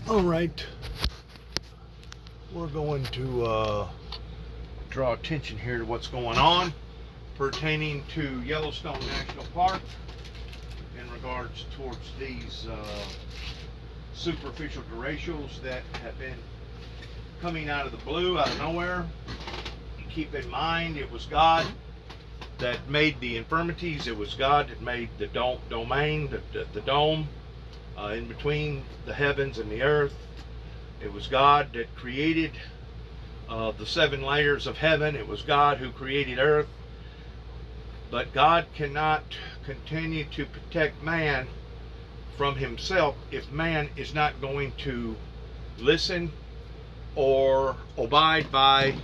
All right, we're going to draw attention here to what's going on pertaining to Yellowstone National Park in regards towards these superficial deratials that have been coming out of the blue, out of nowhere. Keep in mind, it was God that made the infirmities. It was God that made the domain, the dome in between the heavens and the earth. It was God that created the 7 layers of heaven. It was God who created earth. But God cannot continue to protect man from himself if man is not going to listen or abide by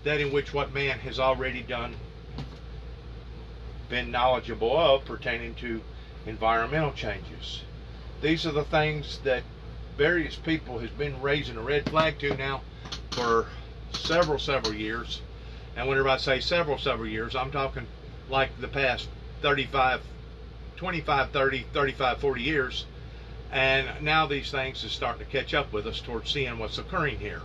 that in which what man has already done, been knowledgeable of pertaining to environmental changes. These are the things that various people has been raising a red flag to now for several years. And whenever I say several years, I'm talking like the past 35, 25, 30, 35, 40 years. And now these things are starting to catch up with us towards seeing what's occurring here.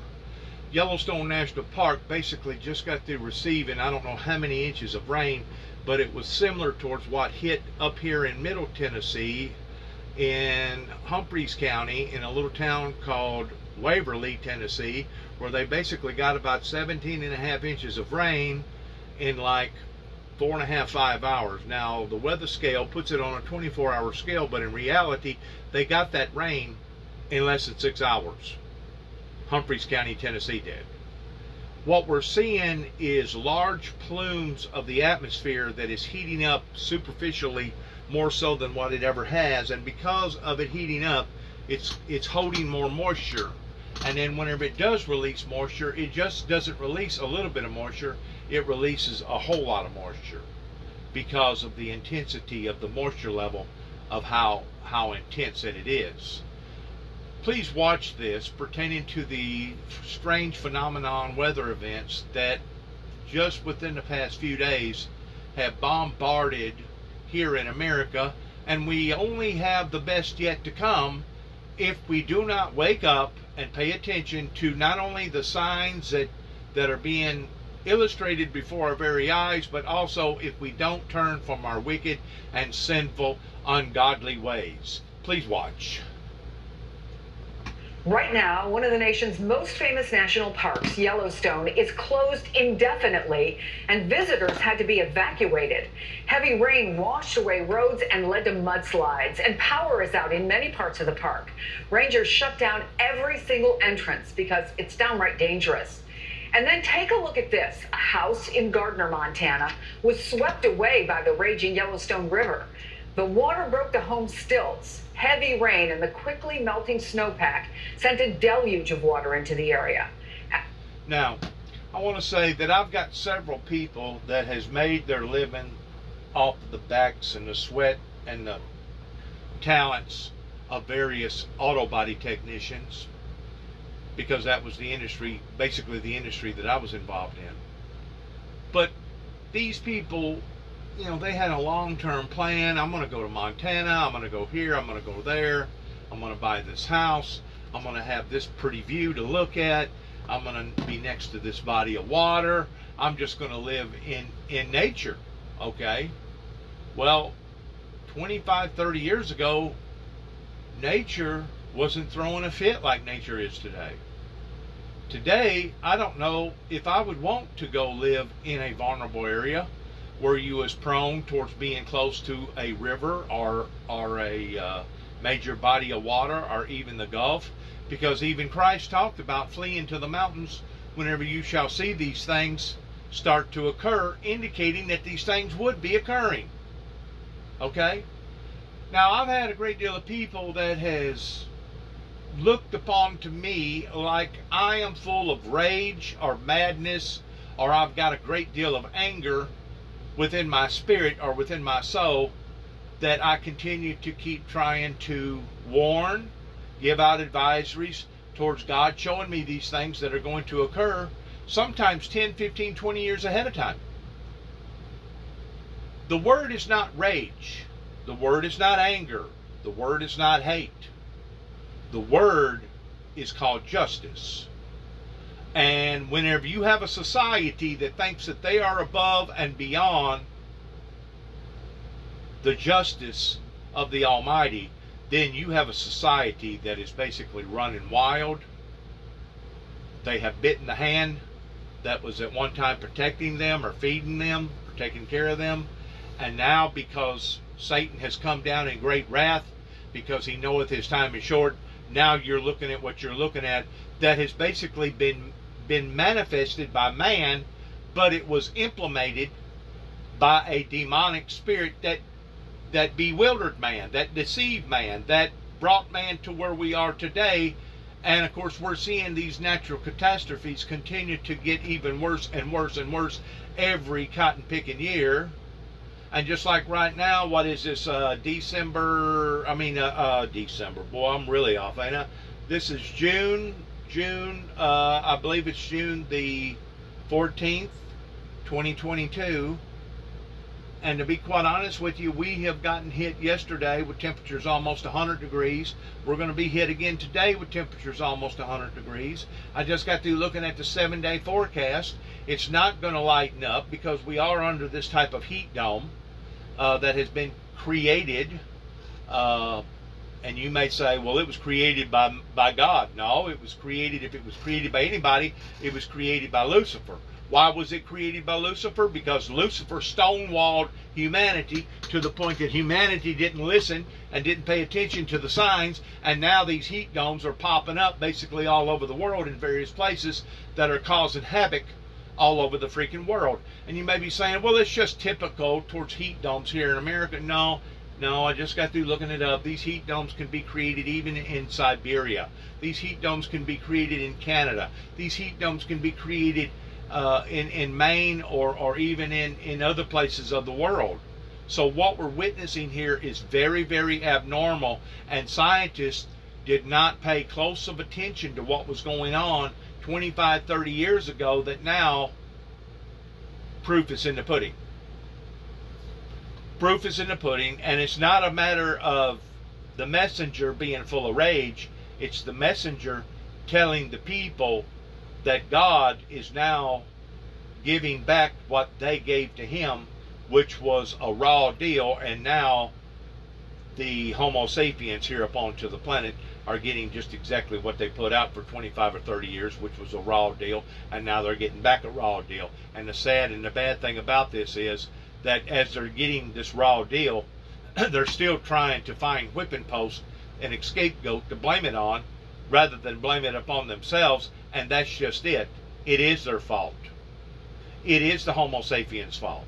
Yellowstone National Park basically just got through receiving I don't know how many inches of rain, but it was similar towards what hit up here in Middle Tennessee in Humphreys County in a little town called Waverly, Tennessee, where they basically got about 17.5 inches of rain in like 4.5, 5 hours. Now the weather scale puts it on a 24-hour scale, but in reality they got that rain in less than 6 hours. Humphreys County, Tennessee did. What we're seeing is large plumes of the atmosphere that is heating up superficially more so than what it ever has, and because of it heating up, it's holding more moisture. And then whenever it does release moisture, it just doesn't release a little bit of moisture, it releases a whole lot of moisture because of the intensity of the moisture level of how intense it is. Please watch this pertaining to the strange phenomenon weather events that just within the past few days have bombarded here in America, and we only have the best yet to come if we do not wake up and pay attention to not only the signs that are being illustrated before our very eyes, but also if we don't turn from our wicked and sinful, ungodly ways. Please watch. Right now, one of the nation's most famous national parks, Yellowstone, is closed indefinitely, and visitors had to be evacuated. Heavy rain washed away roads and led to mudslides, and power is out in many parts of the park. Rangers shut down every single entrance because it's downright dangerous. And then take a look at this. A house in Gardner, Montana, was swept away by the raging Yellowstone River. The water broke the home's stilts. Heavy rain and the quickly melting snowpack sent a deluge of water into the area. Now, I want to say that I've got several people that has made their living off the backs and the sweat and the talents of various auto body technicians, because that was the industry, basically the industry that I was involved in. But these people, you know, they had a long-term plan. I'm going to go to Montana. I'm going to go here. I'm going to go there. I'm going to buy this house. I'm going to have this pretty view to look at. I'm going to be next to this body of water. I'm just going to live in nature. Okay? Well, 25, 30 years ago, nature wasn't throwing a fit like nature is today. Today, I don't know if I would want to go live in a vulnerable area where you was prone towards being close to a river or a major body of water or even the Gulf, because even Christ talked about fleeing to the mountains whenever you shall see these things start to occur, indicating that these things would be occurring. Okay? Now, I've had a great deal of people that has looked upon to me like I am full of rage or madness, or I've got a great deal of anger within my spirit or within my soul, that I continue to keep trying to warn, give out advisories towards God showing me these things that are going to occur, sometimes 10, 15, 20 years ahead of time. The word is not rage. The word is not anger. The word is not hate. The word is called justice. And whenever you have a society that thinks that they are above and beyond the justice of the Almighty, then you have a society that is basically running wild. They have bitten the hand that was at one time protecting them or feeding them or taking care of them. And now, because Satan has come down in great wrath, because he knoweth his time is short, now you're looking at what you're looking at that has basically been manifested by man, but it was implemented by a demonic spirit that bewildered man, that deceived man, that brought man to where we are today. And of course, we're seeing these natural catastrophes continue to get even worse and worse and worse every cotton picking year. And just like right now, what is this, December, boy, I'm really off, ain't I? This is June, I believe it's June the 14th, 2022. And to be quite honest with you, we have gotten hit yesterday with temperatures almost 100 degrees. We're going to be hit again today with temperatures almost 100 degrees. I just got through looking at the 7-day forecast. It's not going to lighten up because we are under this type of heat dome that has been created. And you may say, well, it was created by God. No, it was created, if it was created by anybody, it was created by Lucifer. Why was it created by Lucifer? Because Lucifer stonewalled humanity to the point that humanity didn't listen and didn't pay attention to the signs, and now these heat domes are popping up basically all over the world in various places that are causing havoc all over the freaking world. And you may be saying, well, it's just typical towards heat domes here in America. No, I just got through looking it up. These heat domes can be created even in Siberia. These heat domes can be created in Canada. These heat domes can be created in Maine or even in other places of the world. So what we're witnessing here is very, very abnormal, and scientists did not pay close of attention to what was going on 25, 30 years ago, that now proof is in the pudding. Proof is in the pudding, and it's not a matter of the messenger being full of rage. It's the messenger telling the people that God is now giving back what they gave to him, which was a raw deal, and now the Homo sapiens here upon to the planet are getting just exactly what they put out for 25 or 30 years, which was a raw deal, and now they're getting back a raw deal. And the sad and the bad thing about this is that as they're getting this raw deal, they're still trying to find whipping posts and a scapegoat to blame it on, rather than blame it upon themselves. And that's just it. It is their fault. It is the Homo sapiens' fault.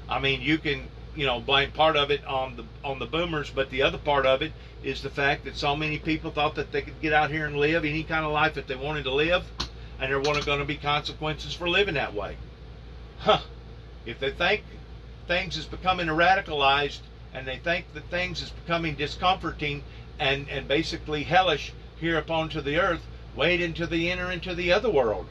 I mean, you can, blame part of it on the boomers, but the other part of it is the fact that so many people thought that they could get out here and live any kind of life that they wanted to live, and there weren't going to be consequences for living that way. If they think things is becoming radicalized, and they think that things is becoming discomforting and basically hellish here upon to the earth, wait until they enter into the other world.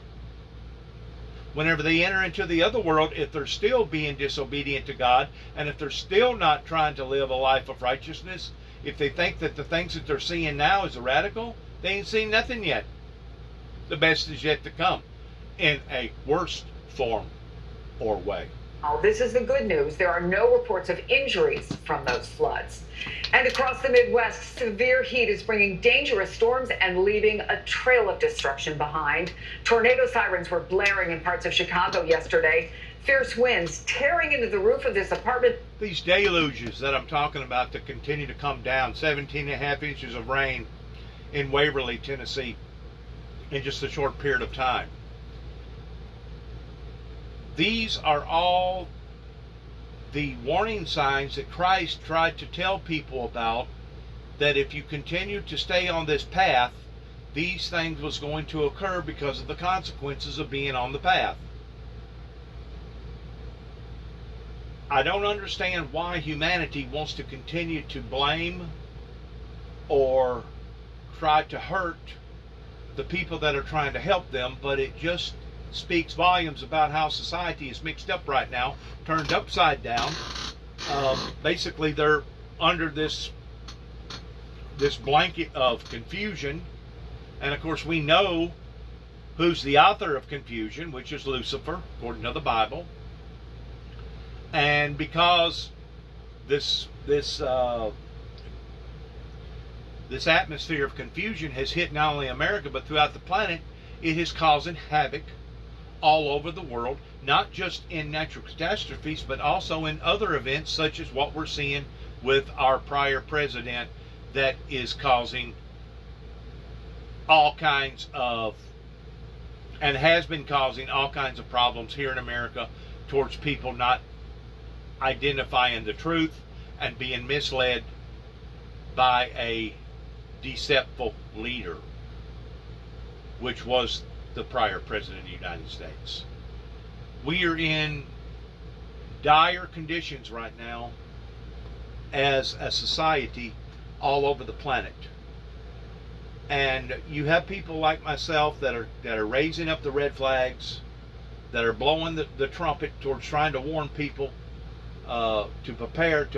Whenever they enter into the other world, if they're still being disobedient to God, and if they're still not trying to live a life of righteousness, if they think that the things that they're seeing now is radical, they ain't seen nothing yet. The best is yet to come in a worse form or way. Oh, this is the good news. There are no reports of injuries from those floods. And across the Midwest, severe heat is bringing dangerous storms and leaving a trail of destruction behind. Tornado sirens were blaring in parts of Chicago yesterday. Fierce winds tearing into the roof of this apartment. These deluges that I'm talking about that continue to come down, 17.5 inches of rain in Waverly, Tennessee, in just a short period of time. These are all the warning signs that Christ tried to tell people about, that if you continue to stay on this path, these things was going to occur because of the consequences of being on the path. I don't understand why humanity wants to continue to blame or try to hurt the people that are trying to help them, but it just speaks volumes about how society is mixed up right now, turned upside down. Basically, they're under this blanket of confusion, And of course we know who's the author of confusion, which is Lucifer, according to the Bible. And because this atmosphere of confusion has hit not only America but throughout the planet, it is causing havoc all over the world, not just in natural catastrophes, but also in other events such as what we're seeing with our prior president, that is causing all kinds of, and has been causing all kinds of problems here in America towards people not identifying the truth and being misled by a deceptive leader, which was the prior president of the United States. We are in dire conditions right now as a society all over the planet. And you have people like myself that are raising up the red flags, that are blowing the trumpet towards trying to warn people to prepare,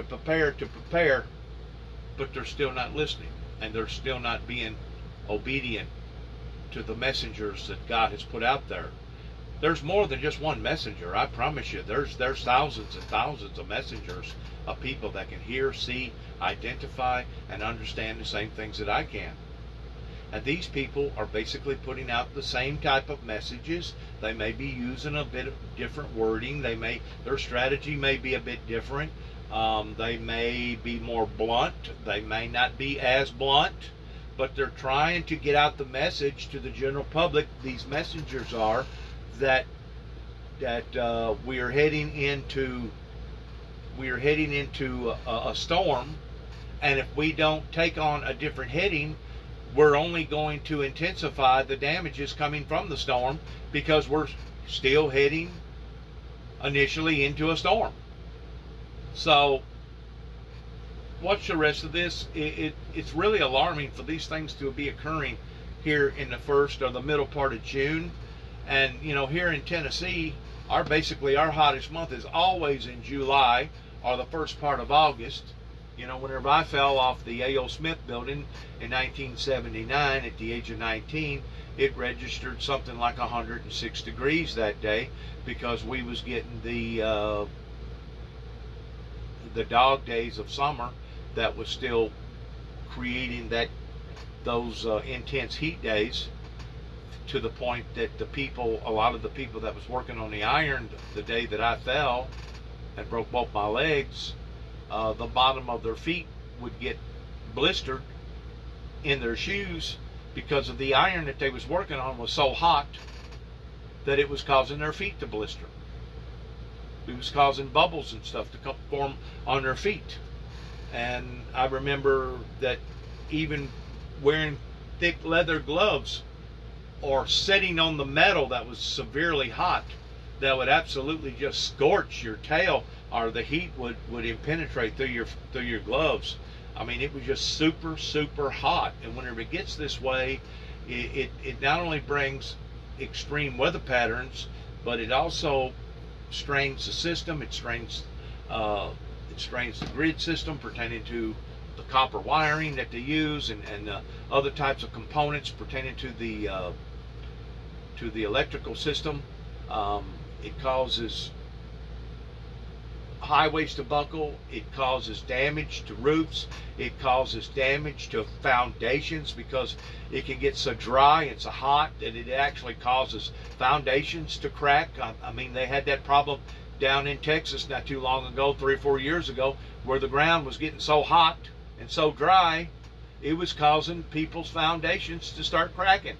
but they're still not listening, and they're still not being obedient to the messengers that God has put out there. There's more than just one messenger, I promise you. There's thousands and thousands of messengers of people that can hear, see, identify, and understand the same things that I can. And these people are basically putting out the same type of messages. They may be using a bit of different wording. Their strategy may be a bit different. They may be more blunt. They may not be as blunt, but they're trying to get out the message to the general public. These messengers are that we are heading into a storm, and if we don't take on a different heading, we're only going to intensify the damages coming from the storm, because we're still heading initially into a storm. So watch the rest of this. It's really alarming for these things to be occurring here in the first or the middle part of June. And you know, here in Tennessee, our hottest month is always in July or the first part of August. You know, whenever I fell off the A.O. Smith building in 1979 at the age of 19, it registered something like 106 degrees that day, because we was getting the dog days of summer that was still creating those intense heat days, to the point that a lot of the people that was working on the iron the day that I fell and broke both my legs, the bottom of their feet would get blistered in their shoes, because of the iron that they was working on was so hot that it was causing their feet to blister. It was causing bubbles and stuff to form on their feet. And I remember that even wearing thick leather gloves or sitting on the metal that was severely hot, that would absolutely just scorch your tail, or the heat would penetrate through your gloves. I mean, it was just super, super hot. And whenever it gets this way, it not only brings extreme weather patterns, but it also strains the system. It strains the grid system pertaining to the copper wiring that they use, and other types of components pertaining to the electrical system. It causes highways to buckle. It causes damage to roofs. It causes damage to foundations, because it can get so dry and so hot that it actually causes foundations to crack. I mean, they had that problem down in Texas not too long ago, 3 or 4 years ago, where the ground was getting so hot and so dry, it was causing people's foundations to start cracking.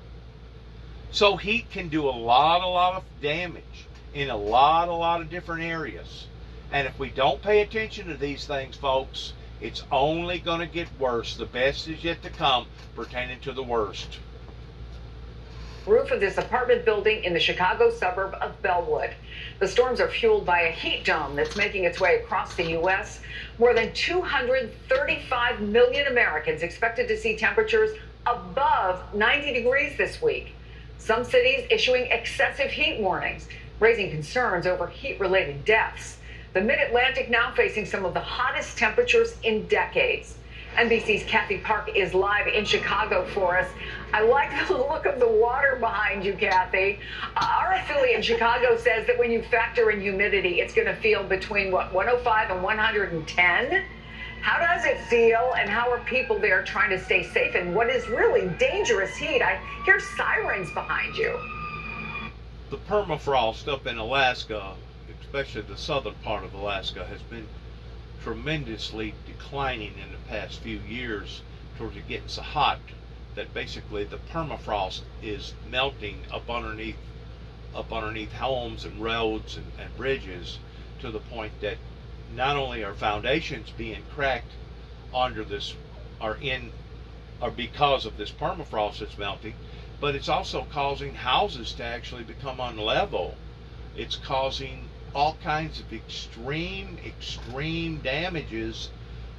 So heat can do a lot of damage in a lot of different areas. And if we don't pay attention to these things, folks, it's only going to get worse. The best is yet to come pertaining to the worst. Roof of this apartment building in the Chicago suburb of Bellwood. The storms are fueled by a heat dome that's making its way across the U.S. More than 235 million Americans expected to see temperatures above 90 degrees this week. Some cities issuing excessive heat warnings, raising concerns over heat-related deaths. The Mid-Atlantic now facing some of the hottest temperatures in decades. NBC's Kathy Park is live in Chicago for us. I like the look of the water behind you, Kathy. Our affiliate in Chicago says that when you factor in humidity, it's going to feel between, what, 105 and 110? How does it feel, and how are people there trying to stay safe in what is really dangerous heat? I hear sirens behind you. The permafrost up in Alaska, especially the southern part of Alaska, has been tremendously declining in the past few years towards it getting so hot that basically the permafrost is melting up underneath homes and roads and bridges, to the point that not only are foundations being cracked under this or because of this permafrost that's melting, but it's also causing houses to actually become unlevel. It's causing all kinds of extreme damages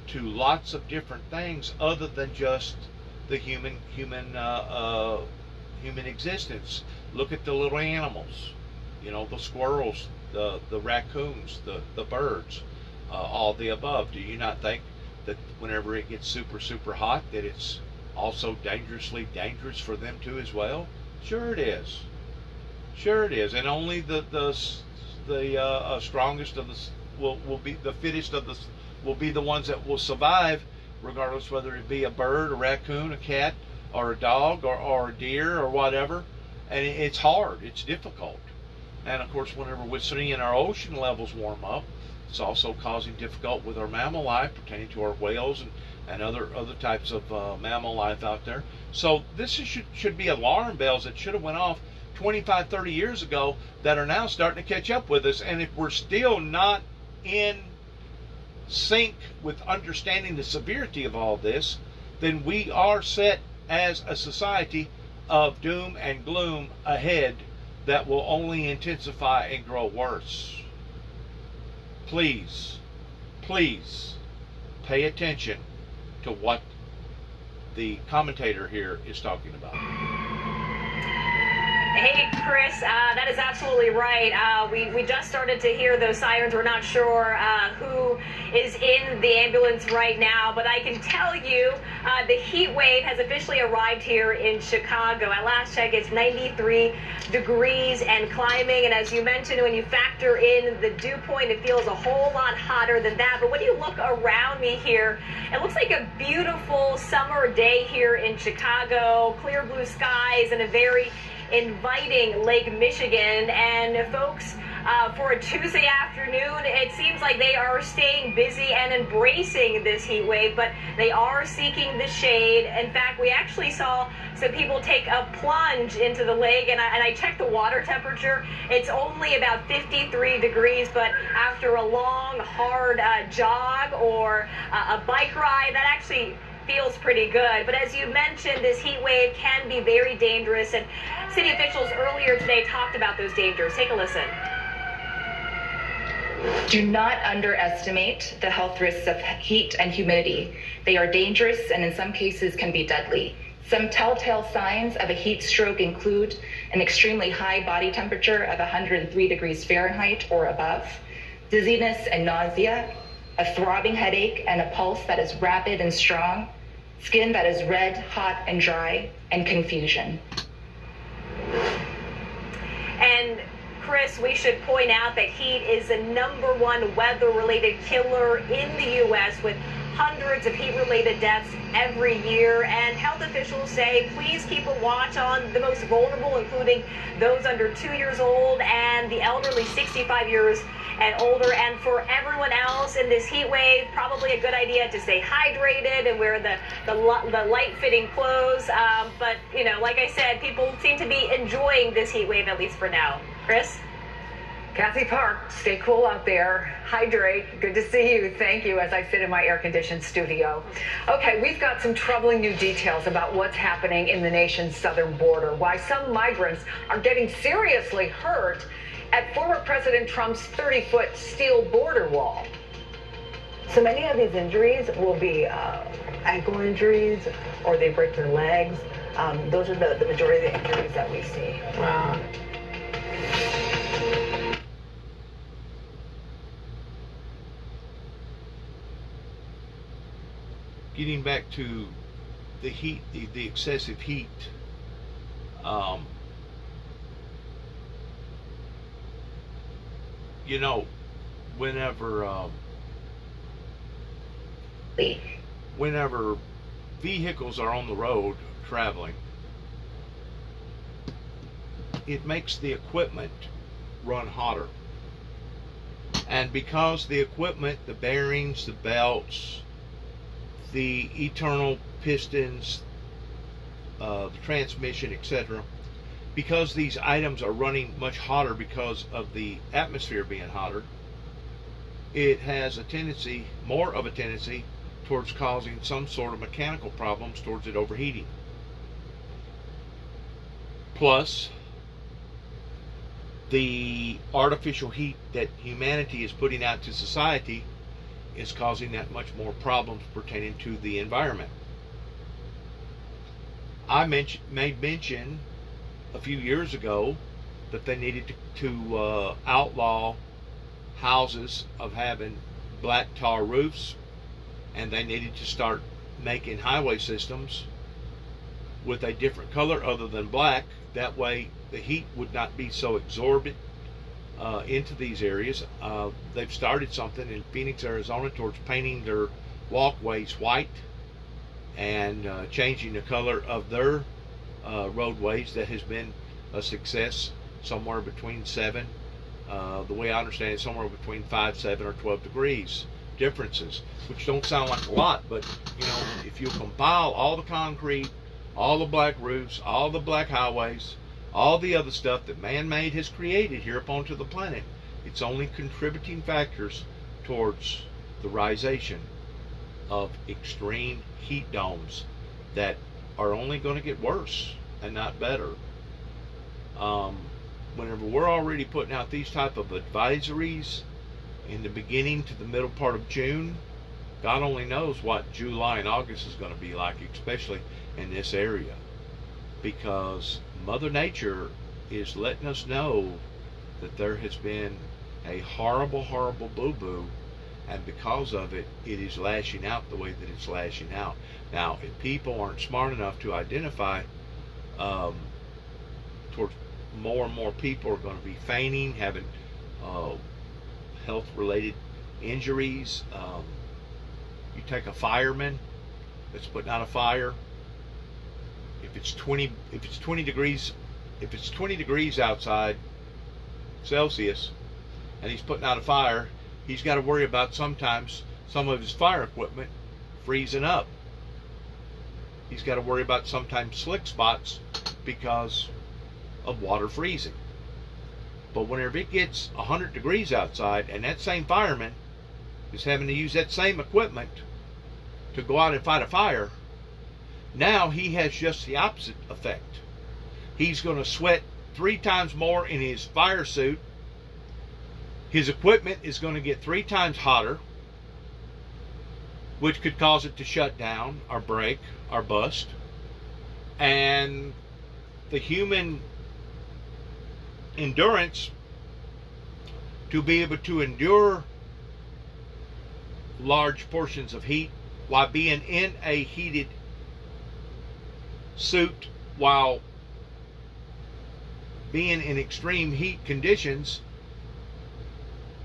to lots of different things other than just the human existence. Look at the little animals, the squirrels, the raccoons, the birds, all the above. Do you not think that whenever it gets super hot that it's also dangerously dangerous for them too as well? Sure it is. Sure it is. And only the strongest of the will be the fittest of the will be the ones that will survive, regardless whether it be a bird, a raccoon, a cat, or a dog, or a deer, or whatever. And it's hard. It's difficult. And of course, whenever we're seeing our ocean levels warm up, it's also causing difficulty with our mammal life pertaining to our whales and other types of mammal life out there. So this should be alarm bells that should have went off 25, 30 years ago that are now starting to catch up with us. And if we're still not in sync with understanding the severity of all this, then we are set as a society of doom and gloom ahead that will only intensify and grow worse. Please pay attention to what the commentator here is talking about. Hey, Chris, that is absolutely right. We just started to hear those sirens. We're not sure who is in the ambulance right now, but I can tell you the heat wave has officially arrived here in Chicago. At last check, it's 93 degrees and climbing. And as you mentioned, when you factor in the dew point, it feels a whole lot hotter than that. But when you look around me here, it looks like a beautiful summer day here in Chicago, clear blue skies and a very inviting Lake Michigan. And folks, for a Tuesday afternoon, it seems like they are staying busy and embracing this heat wave, but they are seeking the shade. In fact, we actually saw some people take a plunge into the lake, and I checked the water temperature. It's only about 53 degrees, but after a long, hard jog or a bike ride, that actually feels pretty good. But as you mentioned, this heat wave can be very dangerous, and city officials earlier today talked about those dangers. Take a listen. Do not underestimate the health risks of heat and humidity. They are dangerous and in some cases can be deadly. Some telltale signs of a heat stroke include an extremely high body temperature of 103 degrees Fahrenheit or above, dizziness and nausea, a throbbing headache and a pulse that is rapid and strong, skin that is red, hot, and dry, and confusion. And Chris, we should point out that heat is the #1 weather-related killer in the U.S., with hundreds of heat-related deaths every year. And health officials say, please keep a watch on the most vulnerable, including those under 2 years old and the elderly 65 years and older. And for everyone else in this heat wave, probably a good idea to stay hydrated and wear the light-fitting clothes. But, you know, like I said, people seem to be enjoying this heat wave, at least for now. Chris? Kathy Park, stay cool out there. Hydrate. Good to see you. Thank you, as I sit in my air-conditioned studio. Okay, we've got some troubling new details about what's happening in the nation's southern border, why some migrants are getting seriously hurt at former President Trump's 30-foot steel border wall. So many of these injuries will be ankle injuries, or they break their legs. Those are the majority of the injuries that we see. Wow. Getting back to the heat, the excessive heat You know, whenever vehicles are on the road traveling, it makes the equipment run hotter. And because the equipment, the bearings, the belts, the internal pistons, the transmission, etc., because these items are running much hotter because of the atmosphere being hotter, it has a tendency, more of a tendency, towards causing some sort of mechanical problems towards it overheating. Plus, the artificial heat that humanity is putting out to society is causing that much more problems pertaining to the environment. I made mention a few years ago that they needed to outlaw houses of having black tar roofs, and they needed to start making highway systems with a different color other than black. That way the heat would not be so absorbent into these areas. They've started something in Phoenix, Arizona towards painting their walkways white and changing the color of their roadways. That has been a success. Somewhere between 7, the way I understand it, somewhere between 5, 7, or 12 degrees differences, which don't sound like a lot, but you know, if you compile all the concrete, all the black roofs, all the black highways, all the other stuff that man-made has created here upon to the planet, it's only contributing factors towards the risation of extreme heat domes that are only going to get worse and not better. Whenever we're already putting out these type of advisories in the beginning to the middle part of June, God only knows what July and August is going to be like, especially in this area, because Mother Nature is letting us know that there has been a horrible, horrible boo-boo, and because of it, it is lashing out the way that it's lashing out. Now, if people aren't smart enough to identify, towards more and more people are going to be fainting, having health-related injuries. You take a fireman that's putting out a fire. If it's 20 degrees outside Celsius, and he's putting out a fire, he's got to worry about sometimes some of his fire equipment freezing up. He's got to worry about sometimes slick spots because of water freezing. But whenever it gets 100 degrees outside and that same fireman is having to use that same equipment to go out and fight a fire, now he has just the opposite effect. He's going to sweat 3 times more in his fire suit. His equipment is going to get 3 times hotter, which could cause it to shut down or break or bust. And the human endurance to be able to endure large portions of heat while being in a heated suit, while being in extreme heat conditions,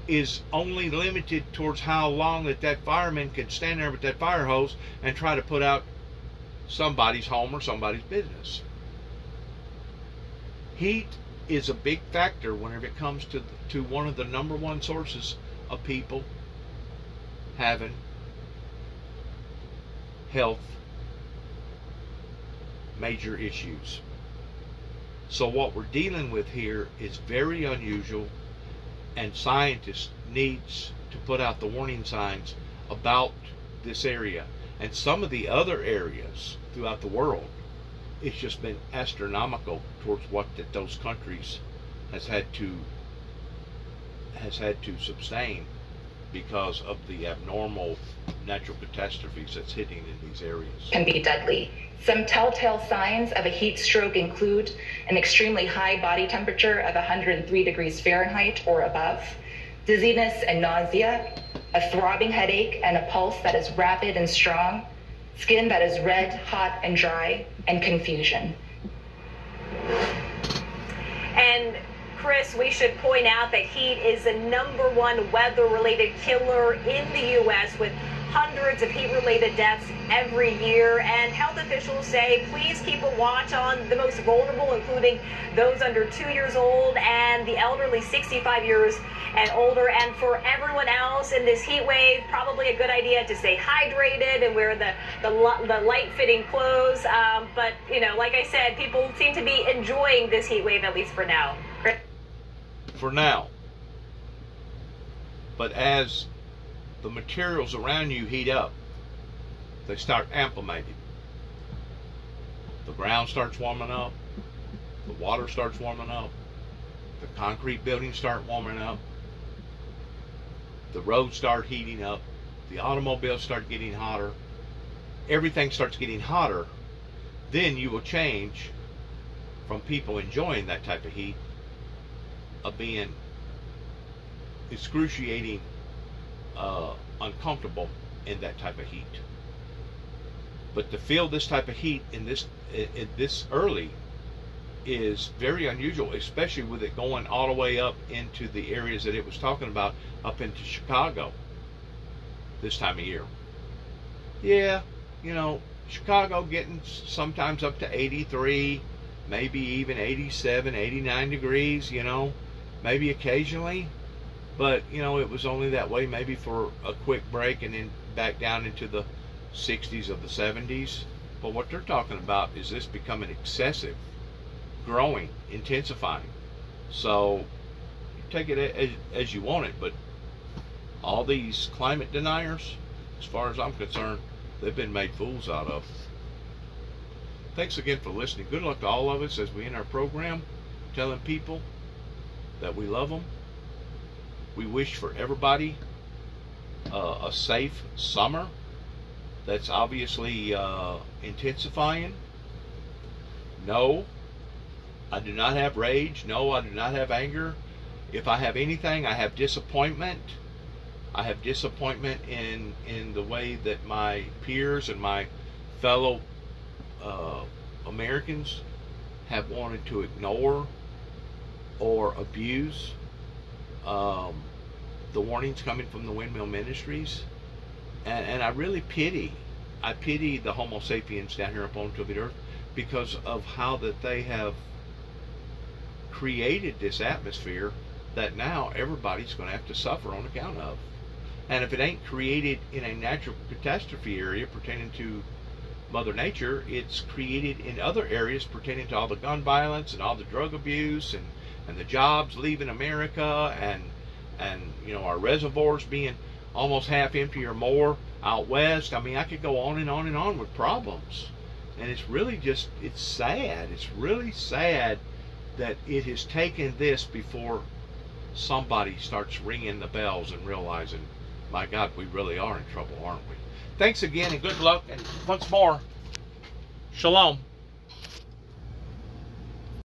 is only limited towards how long that fireman can stand there with that fire hose and try to put out somebody's home or somebody's business. Heat is a big factor whenever it comes to one of the #1 sources of people having health major issues. So what we're dealing with here is very unusual, and scientists needs to put out the warning signs about this area and some of the other areas throughout the world. It's just been astronomical towards what that those countries has had to sustain because of the abnormal natural catastrophes that's hitting in these areas. Can be deadly. Some telltale signs of a heat stroke include an extremely high body temperature of 103 degrees Fahrenheit or above, dizziness and nausea, a throbbing headache and a pulse that is rapid and strong, skin that is red, hot, and dry, and confusion. And Chris, we should point out that heat is the #1 weather-related killer in the U.S., with hundreds of heat-related deaths every year. And health officials say, please keep a watch on the most vulnerable, including those under 2 years old and the elderly 65 years and older. And for everyone else in this heat wave, probably a good idea to stay hydrated and wear the light-fitting clothes. But, you know, like I said, people seem to be enjoying this heat wave, at least for now. For now. But as the materials around you heat up, they start acclimating. The ground starts warming up, the water starts warming up, the concrete buildings start warming up, the roads start heating up, the automobiles start getting hotter, everything starts getting hotter. Then you will change from people enjoying that type of heat of being excruciating uncomfortable in that type of heat. But to feel this type of heat in this early is very unusual, especially with it going all the way up into the areas that it was talking about, up into Chicago this time of year. Yeah, you know, Chicago getting sometimes up to 83, maybe even 87, 89 degrees, you know, maybe occasionally. But, you know, it was only that way maybe for a quick break and then back down into the 60s or the 70s. But what they're talking about is this becoming excessive, growing, intensifying. So you take it as you want it, but all these climate deniers, as far as I'm concerned, they've been made fools out of. Thanks again for listening. Good luck to all of us as we end our program, telling people that we love them. We wish for everybody a safe summer that's obviously intensifying. No, I do not have rage. No, I do not have anger. If I have anything, I have disappointment. I have disappointment in the way that my peers and my fellow Americans have wanted to ignore or abuse the warnings coming from the Windmill Ministries, and I really pity the Homo sapiens down here upon the earth because of how that they have created this atmosphere that now everybody's going to have to suffer on account of. And if it ain't created in a natural catastrophe area pertaining to Mother Nature, it's created in other areas pertaining to all the gun violence and all the drug abuse and the jobs leaving America and you know, our reservoirs being almost half empty or more out west. I mean, I could go on and on and on with problems. And it's really just, it's sad. It's really sad that it has taken this before somebody starts ringing the bells and realizing, my God, we really are in trouble, aren't we? Thanks again and good luck. And once more, shalom.